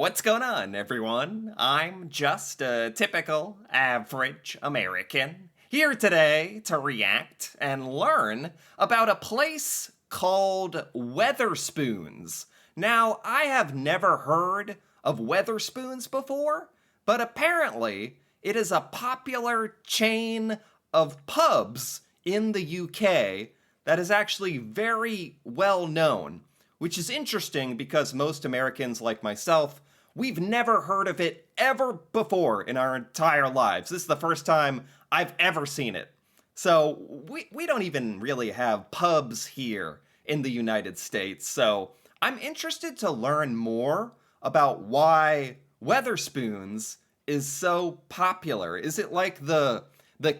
What's going on, everyone? I'm just a typical, average American here today to react and learn about a place called Wetherspoons. Now, I have never heard of Wetherspoons before, but apparently it is a popular chain of pubs in the UK that is actually very well known, which is interesting because most Americans like myself, we've never heard of it ever before in our entire lives. This is the first time I've ever seen it. So we don't even really have pubs here in the United States. So I'm interested to learn more about why Wetherspoons is so popular. Is it like the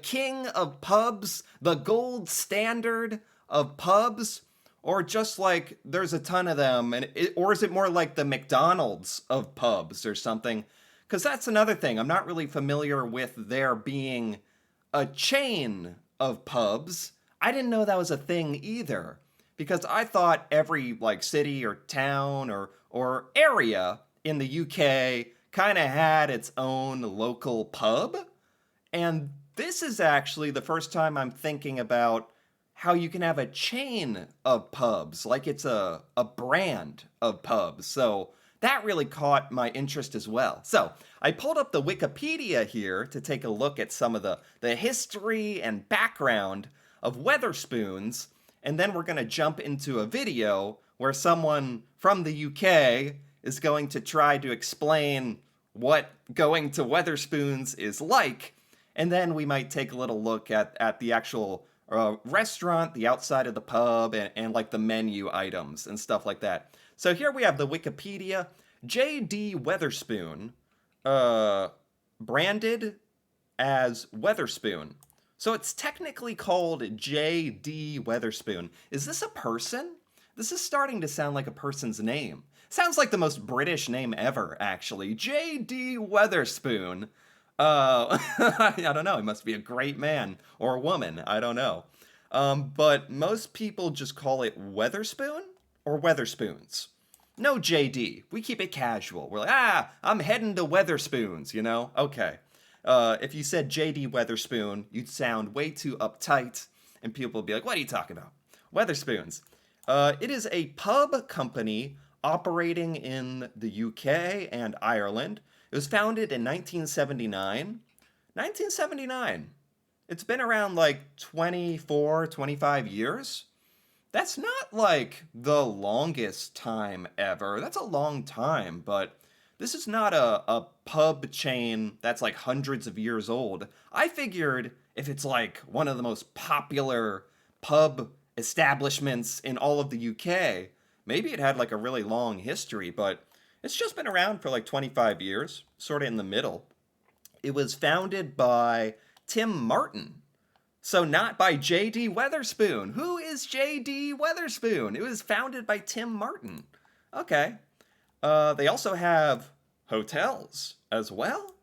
king of pubs, the gold standard of pubs? Or just like there's a ton of them, or is it more like the McDonald's of pubs or something? Because that's another thing. I'm not really familiar with there being a chain of pubs. I didn't know that was a thing either. Because I thought every like city or town or area in the UK kind of had its own local pub. And this is actually the first time I'm thinking about how you can have a chain of pubs, like it's a brand of pubs. So that really caught my interest as well. So I pulled up the Wikipedia here to take a look at some of the history and background of Wetherspoons, and then we're going to jump into a video where someone from the UK is going to try to explain what going to Wetherspoons is like, and then we might take a little look at the actual restaurant, the outside of the pub, and like the menu items and stuff like that. So here we have the Wikipedia. J.D. Wetherspoon, branded as Wetherspoon. So it's technically called J.D. Wetherspoon. Is this a person? This is starting to sound like a person's name. Sounds like the most British name ever, actually. J.D. Wetherspoon. I don't know. He must be a great man or a woman. I don't know. But most people just call it Wetherspoon or Wetherspoons. No JD. We keep it casual. We're like, I'm heading to Wetherspoons, you know? Okay. If you said JD Wetherspoon, you'd sound way too uptight, and people would be like, what are you talking about? Wetherspoons. It is a pub company operating in the UK and Ireland. It was founded in 1979. 1979. It's been around like 24, 25 years. That's not like the longest time ever. That's a long time, but this is not a pub chain that's like hundreds of years old. I figured if it's like one of the most popular pub establishments in all of the UK, maybe it had like a really long history, but it's just been around for like 25 years, sort of in the middle. It was founded by Tim Martin. So not by J.D. Wetherspoon. Who is J.D. Wetherspoon? It was founded by Tim Martin. Okay. They also have hotels as well.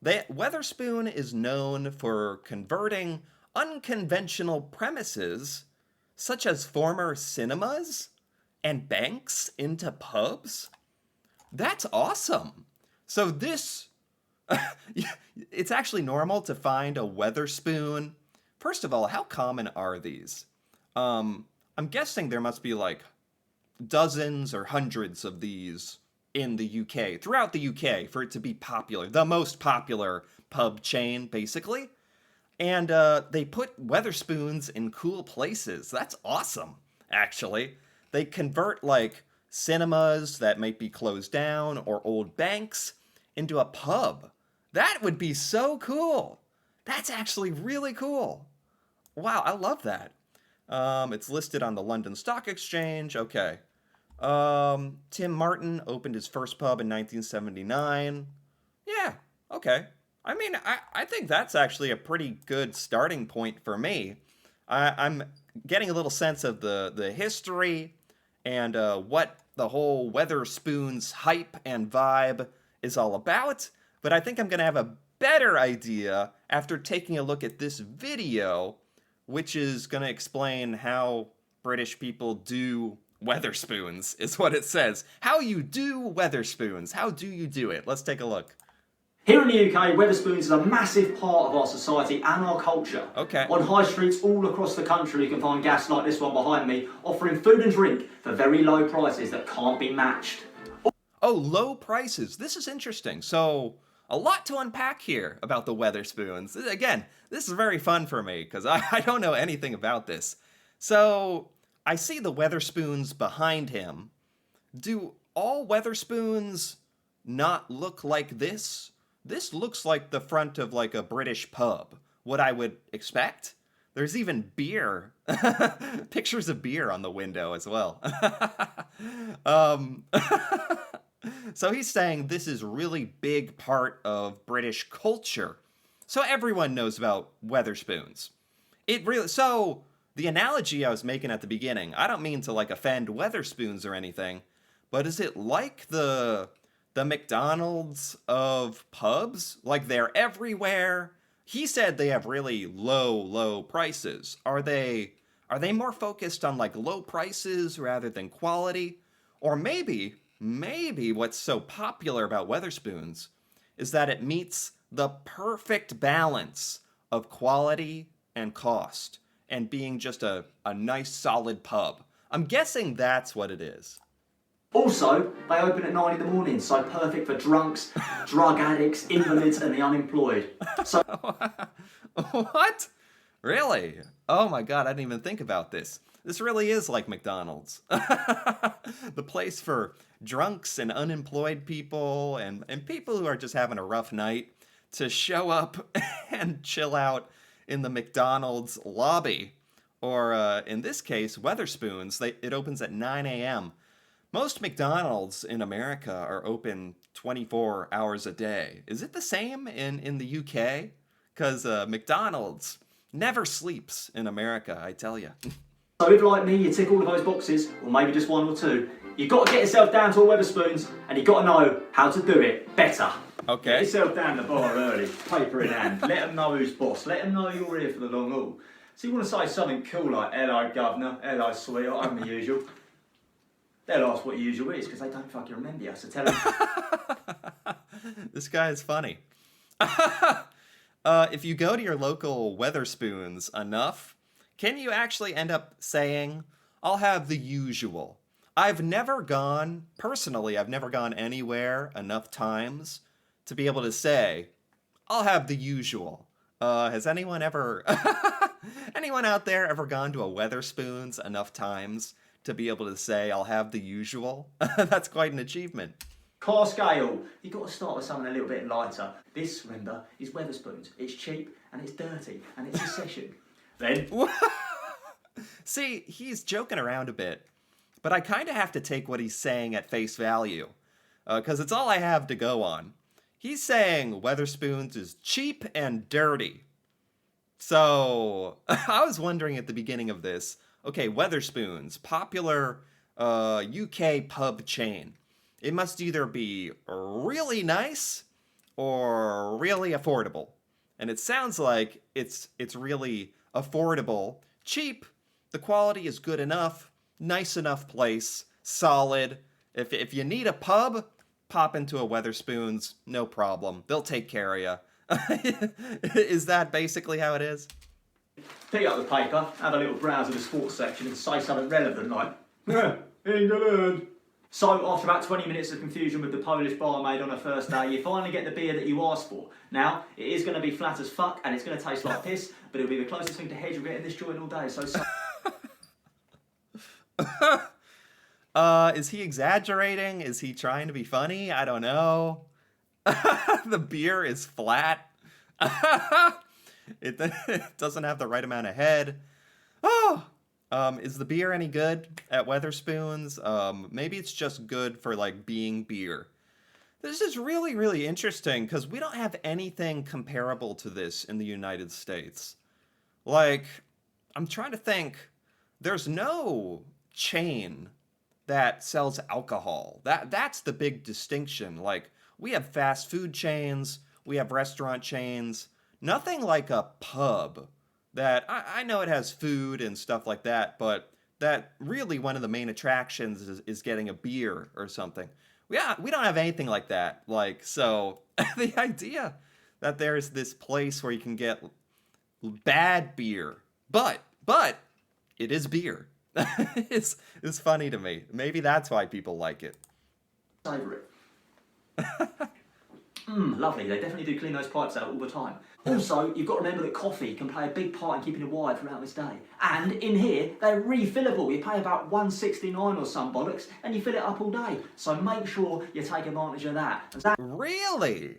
Wetherspoon is known for converting unconventional premises, such as former cinemas and banks, into pubs. That's awesome. So this, it's actually normal to find a Wetherspoon. First of all, how common are these? I'm guessing there must be like dozens or hundreds of these in the UK, throughout the UK, for it to be popular. The most popular pub chain, basically. And they put Wetherspoons in cool places. That's awesome, actually. They convert like cinemas that might be closed down or old banks into a pub. That would be so cool. That's actually really cool. Wow, I love that. It's listed on the London Stock Exchange. Okay. Tim Martin opened his first pub in 1979. Yeah, okay. I mean, I think that's actually a pretty good starting point for me. I'm getting a little sense of the history and what the whole Wetherspoons hype and vibe is all about. But I think I'm going to have a better idea after taking a look at this video, which is going to explain how British people do Wetherspoons is what it says. How you do Wetherspoons. How do you do it? Let's take a look. Here in the UK, Wetherspoons is a massive part of our society and our culture. Okay. On high streets all across the country, you can find gas like this one behind me, offering food and drink for very low prices that can't be matched. Oh, low prices. This is interesting. So, a lot to unpack here about the Wetherspoons. Again, this is very fun for me because I don't know anything about this. So, I see the Wetherspoons behind him. Do all Wetherspoons not look like this? This looks like the front of like a British pub. What I would expect. There's even beer. Pictures of beer on the window as well. So he's saying this is really big part of British culture. So everyone knows about Wetherspoons. So the analogy I was making at the beginning, I don't mean to like offend Wetherspoons or anything, but is it like the McDonald's of pubs? Like they're everywhere? He said they have really low prices. Are they more focused on like low prices rather than quality? Or maybe what's so popular about Wetherspoons is that it meets the perfect balance of quality and cost and being just a nice solid pub. I'm guessing that's what it is. Also, they open at 9 in the morning, so perfect for drunks, drug addicts, invalids and the unemployed. So What? Really? Oh my god, I didn't even think about this. This really is like McDonald's. The place for drunks and unemployed people and people who are just having a rough night to show up and chill out in the McDonald's lobby. Or in this case, Wetherspoons, it opens at 9 a.m. Most McDonald's in America are open 24 hours a day. Is it the same in the UK? Because McDonald's never sleeps in America, I tell you. So if, like me, you tick all of those boxes, or maybe just one or two, you've got to get yourself down to a Wetherspoons, and you've got to know how to do it better. Okay. Get yourself down the bar early, paper in hand, let them know who's boss, let them know you're here for the long haul. So you want to say something cool like, hello governor, hello sweetheart, I'm the usual. They'll ask what usual is, because they don't fucking remember you, so tell them. This guy is funny. If you go to your local Wetherspoons enough, can you actually end up saying, I'll have the usual? I've never gone anywhere enough times to be able to say, I'll have the usual. Has anyone out there ever gone to a Wetherspoons enough times to be able to say, I'll have the usual? That's quite an achievement. Car scale, you've got to start with something a little bit lighter. This, remember, is Wetherspoons. It's cheap, and it's dirty, and it's a session. Then... See, he's joking around a bit, but I kind of have to take what he's saying at face value, because it's all I have to go on. He's saying Wetherspoons is cheap and dirty. So, I was wondering at the beginning of this, okay, Wetherspoons, popular UK pub chain. It must either be really nice or really affordable. And it sounds like it's really affordable, cheap, the quality is good enough, nice enough place, solid. If you need a pub, pop into a Wetherspoons, no problem. They'll take care of you. Is that basically how it is? Pick up the paper, have a little browse of the sports section and say something relevant like, England. So after about 20 minutes of confusion with the Polish barmaid on her first day, you finally get the beer that you asked for. Now, it is going to be flat as fuck and it's going to taste like piss, but it'll be the closest thing to head you'll get in this joint all day, so... Is he exaggerating? Is he trying to be funny? I don't know. The beer is flat. It doesn't have the right amount of head. Oh! Is the beer any good at Wetherspoons? Maybe it's just good for, like, being beer. This is really, really interesting, because we don't have anything comparable to this in the United States. Like, I'm trying to think. There's no chain that sells alcohol. That's the big distinction. Like, we have fast food chains, we have restaurant chains, nothing like a pub that I know it has food and stuff like that, but that really one of the main attractions is getting a beer or something. We don't have anything like that. Like, so the idea that there's this place where you can get bad beer, but it is beer. is funny to me. Maybe that's why people like it. Savour it. Lovely. They definitely do clean those pipes out all the time. Also, you've got to remember that coffee can play a big part in keeping you wired throughout this day. And in here, they're refillable. You pay about $1.69 or some bollocks, and you fill it up all day. So make sure you take advantage of that. Really?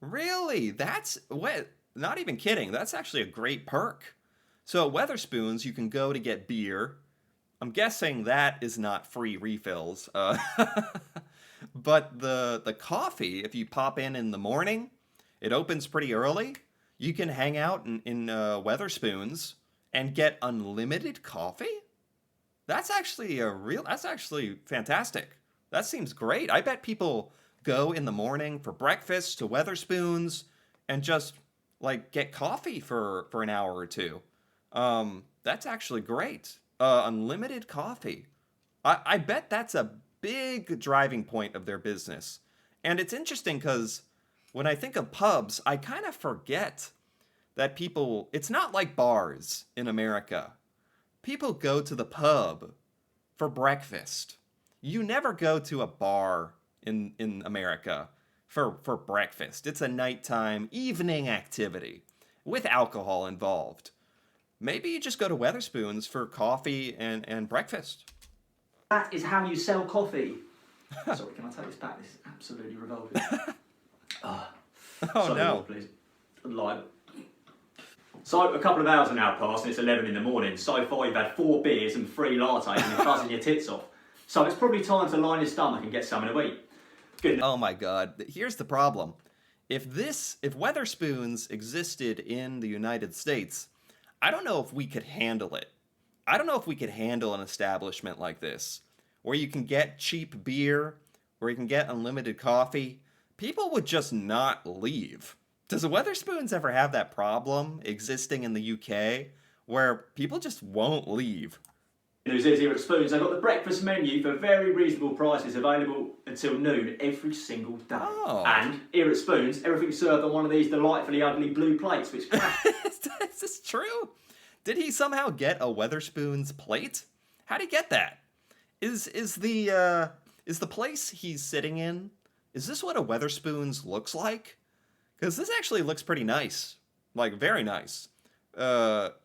Really? That's what? Not even kidding. That's actually a great perk. So at Wetherspoons, you can go to get beer. I'm guessing that is not free refills. But the coffee, if you pop in the morning, it opens pretty early. You can hang out in Wetherspoons and get unlimited coffee. That's actually That's actually fantastic. That seems great. I bet people go in the morning for breakfast to Wetherspoons and just like get coffee for an hour or two. That's actually great. Unlimited coffee. I bet that's a big driving point of their business. And it's interesting because when I think of pubs, I kind of forget that it's not like bars in America. People go to the pub for breakfast. You never go to a bar in America for breakfast. It's a nighttime, evening activity with alcohol involved. Maybe you just go to Wetherspoons for coffee and breakfast. That is how you sell coffee. Sorry, can I take this back? This is absolutely revolting. Oh Sorry, no. please. Live. So a couple of hours are now passed and it's 11 in the morning. So far you've had 4 beers and 3 lattes and you're buzzing your tits off. So it's probably time to line your stomach and get something to eat. Good. Oh my god. Here's the problem. If Wetherspoons existed in the United States, I don't know if we could handle it. I don't know if we could handle an establishment like this, where you can get cheap beer, where you can get unlimited coffee. People would just not leave. Does Wetherspoons ever have that problem existing in the UK, where people just won't leave? News is here at Spoons, they've got the breakfast menu for very reasonable prices available until noon every single day. Oh. And here at Spoons, everything's served on one of these delightfully ugly blue plates, which Is this true? Did he somehow get a Wetherspoons plate? How'd he get that? Is the place he's sitting in, is this what a Wetherspoons looks like? Because this actually looks pretty nice. Like, very nice.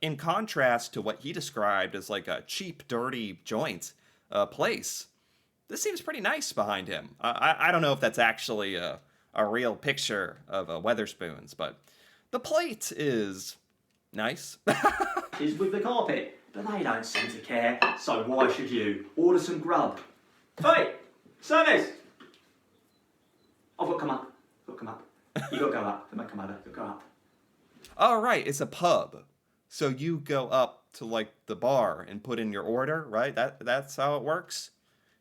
In contrast to what he described as like a cheap, dirty joint place. This seems pretty nice behind him. I don't know if that's actually a real picture of a Wetherspoons, but the plate is nice. is with the carpet, but they don't seem to care, so why should you? Order some grub. Hey, service! I've got to come up. You got to go up. Don't come over. Go up. Oh, right, it's a pub. So you go up to like the bar and put in your order, right? That's how it works.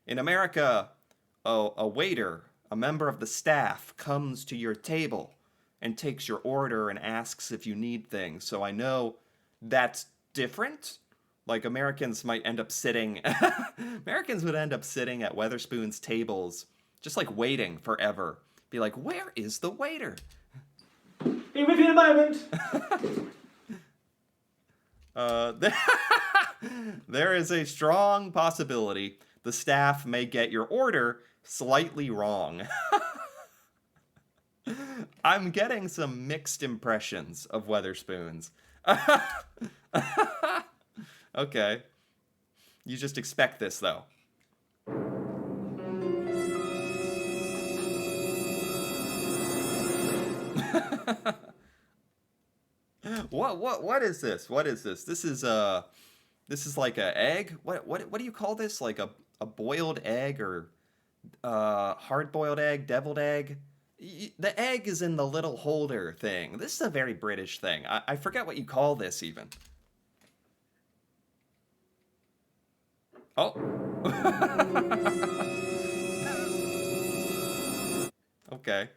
In America, a waiter, a member of the staff, comes to your table and takes your order and asks if you need things. So I know that's different. Like Americans might end up sitting Americans would end up sitting at Wetherspoons tables just like waiting forever. Be like, "Where is the waiter?" Be with you in a moment. There is a strong possibility the staff may get your order slightly wrong. I'm getting some mixed impressions of Wetherspoons. Okay. You just expect this, though. What is this? What is this? This is like a egg? What do you call this? Like a boiled egg or hard boiled egg, deviled egg? The egg is in the little holder thing. This is a very British thing. I forget what you call this even. Oh. Okay.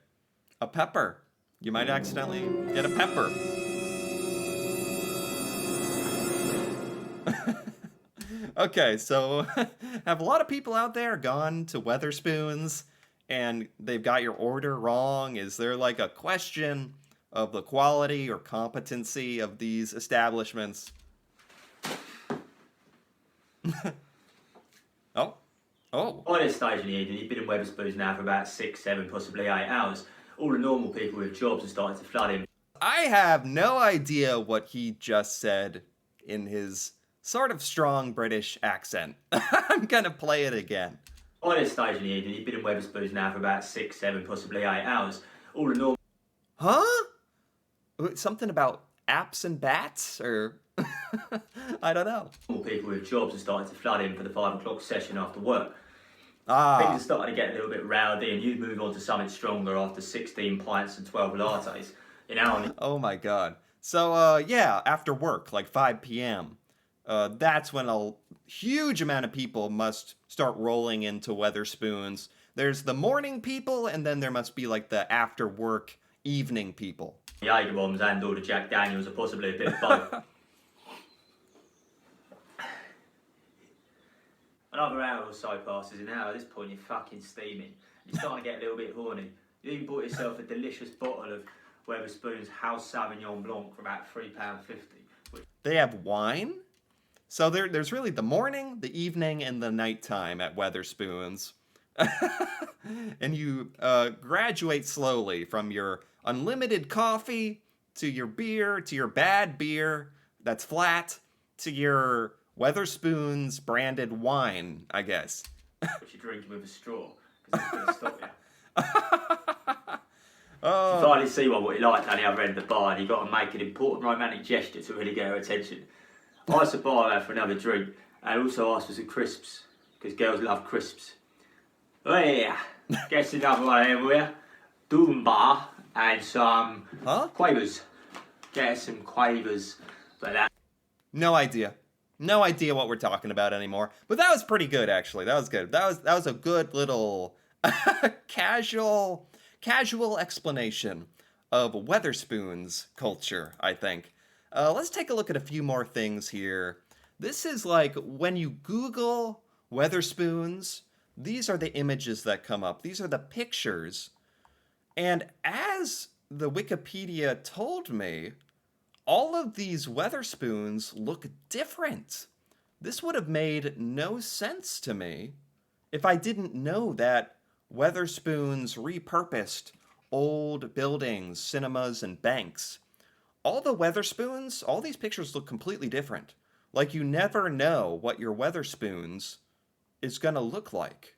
A pepper. You might accidentally get a pepper. Okay, so have a lot of people out there gone to Wetherspoons and they've got your order wrong? Is there like a question of the quality or competency of these establishments? Oh, oh. By this stage in the evening, you've been in Wetherspoons now for about 6, 7, possibly 8 hours. All the normal people with jobs are starting to flood in. I have no idea what he just said in his sort of strong British accent. I'm gonna play it again. By this stage in the evening, you've been in Wetherspoons now for about 6, 7, possibly 8 hours. All the normal Huh? Something about apps and bats? Or. I don't know. people with jobs are starting to flood in for the 5 o'clock session after work. Things Ah, are starting to get a little bit rowdy, and you move on to something stronger after 16 pints and 12 lattes. You know, and oh my god. So, yeah, after work, like 5 p.m., that's when a huge amount of people must start rolling into Wetherspoons. There's the morning people, and then there must be like the after work evening people. the Jaeger bombs and all the Jack Daniels are possibly a bit of both. Another hour or so passes, and now at this point you're fucking steaming. You're starting to get a little bit horny. You even bought yourself a delicious bottle of Wetherspoons House Sauvignon Blanc for about £3.50. They have wine? So there's really the morning, the evening, and the nighttime at Wetherspoons. And you graduate slowly from your unlimited coffee to your beer to your bad beer that's flat to your Wetherspoons branded wine, I guess. Which you're drinking with a straw, because it's going to stop you. Oh, You finally see what you like down the other end of the bar, and you've got to make an important romantic gesture to really get her attention. I asked the barman for another drink, and also asked for some crisps, because girls love crisps. Oh yeah, get another one here, will ya? Doombar and some huh? quavers. Get some quavers for that. No idea. No idea what we're talking about anymore. But that was pretty good, actually. That was good. That was a good little casual explanation of Wetherspoons culture, I think. Let's take a look at a few more things here. This is like when you Google Wetherspoons, these are the images that come up. These are the pictures. And as the Wikipedia told me, all of these Wetherspoons look different. This would have made no sense to me if I didn't know that Wetherspoons repurposed old buildings, cinemas, and banks. All the Wetherspoons, all these pictures look completely different. Like you never know what your Wetherspoons is gonna look like.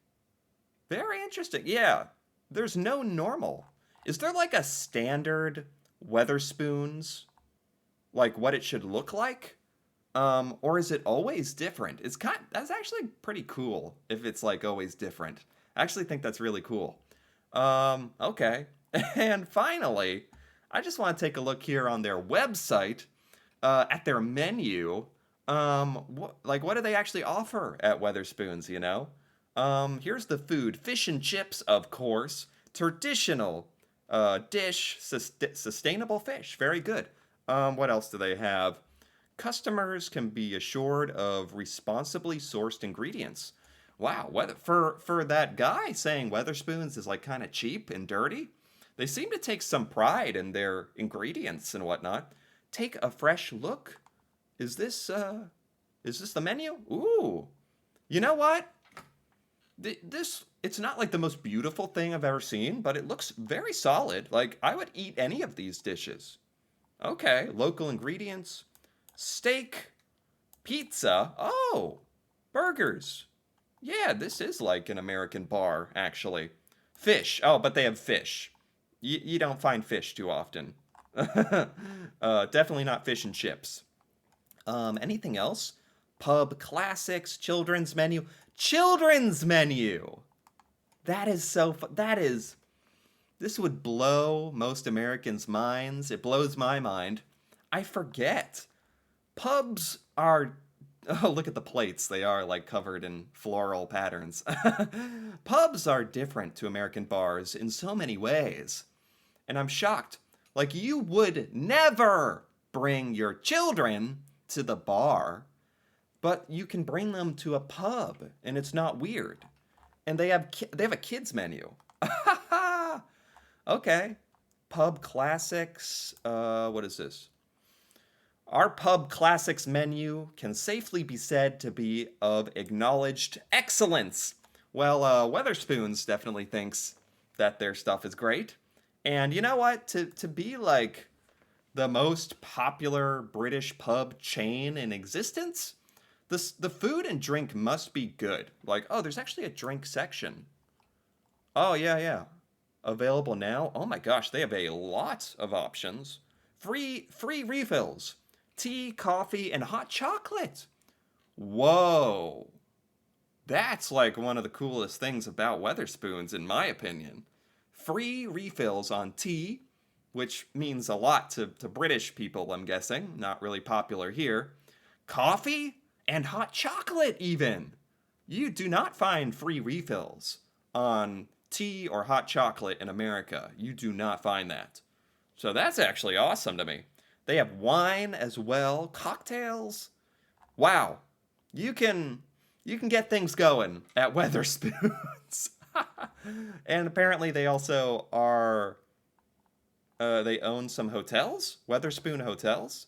Very interesting. Yeah, there's no normal. Is there like a standard Wetherspoons? Like what it should look like? Or is it always different? That's actually pretty cool if it's like always different. I actually think that's really cool. Okay. And finally, I just want to take a look here on their website, at their menu. What do they actually offer at Wetherspoons, you know? Here's the food. Fish and chips, of course. Traditional dish, sustainable fish. Very good. What else do they have? Customers can be assured of responsibly sourced ingredients. Wow, for that guy saying Wetherspoons is like kind of cheap and dirty, they seem to take some pride in their ingredients and whatnot. Take a fresh look. Is this the menu? Ooh, you know what? This it's not like the most beautiful thing I've ever seen, but it looks very solid. Like I would eat any of these dishes. Okay, local ingredients, steak, pizza. Oh, burgers. Yeah, this is like an American bar, actually. Fish. Oh, but they have fish. You don't find fish too often. Definitely not fish and chips. Anything else? Pub classics, children's menu. Children's menu! That is so this would blow most Americans' minds. It blows my mind. I forget. Pubs are. Oh, look at the plates. They are like covered in floral patterns. Pubs are different to American bars in so many ways. And I'm shocked. Like, you would never bring your children to the bar. but you can bring them to a pub and it's not weird. And they have a kids menu. Okay. Pub classics. What is this? Our pub classics menu can safely be said to be of acknowledged excellence. Well, Wetherspoons definitely thinks that their stuff is great. And you know what? To be like the most popular British pub chain in existence, the food and drink must be good. Like, oh, there's actually a drink section. Oh, yeah, yeah. Available now? Oh my gosh, they have a lot of options. Free refills. Tea, coffee, and hot chocolate. Whoa. That's like one of the coolest things about Wetherspoons, in my opinion. Free refills on tea, which means a lot to British people, I'm guessing. Not really popular here. Coffee and hot chocolate, even. You do not find free refills on tea or hot chocolate in America. You do not find that. So that's actually awesome to me. They have wine as well, cocktails. Wow. You can get things going at Wetherspoons. And apparently they also are they own some hotels, Wetherspoon hotels.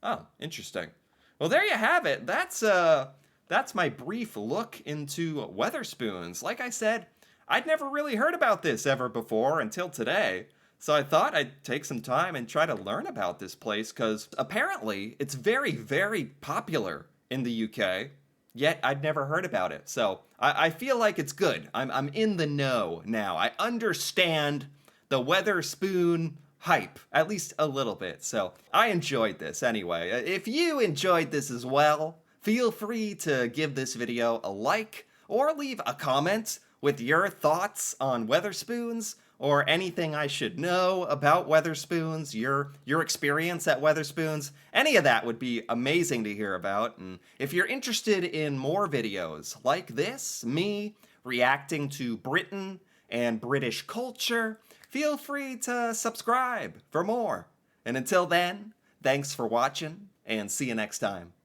Oh, interesting. Well, there you have it. That's my brief look into Wetherspoons. Like I said, I'd never really heard about this ever before until today. So I thought I'd take some time and try to learn about this place because apparently it's very, very popular in the UK, yet I'd never heard about it. So I feel like it's good. I'm in the know now. I understand the Wetherspoon hype, at least a little bit. So I enjoyed this anyway. If you enjoyed this as well, feel free to give this video a like or leave a comment with your thoughts on Wetherspoons or anything I should know about Wetherspoons, your experience at Wetherspoons. Any of that would be amazing to hear about. And if you're interested in more videos like this, me reacting to Britain and British culture, feel free to subscribe for more. And until then, thanks for watching and see you next time.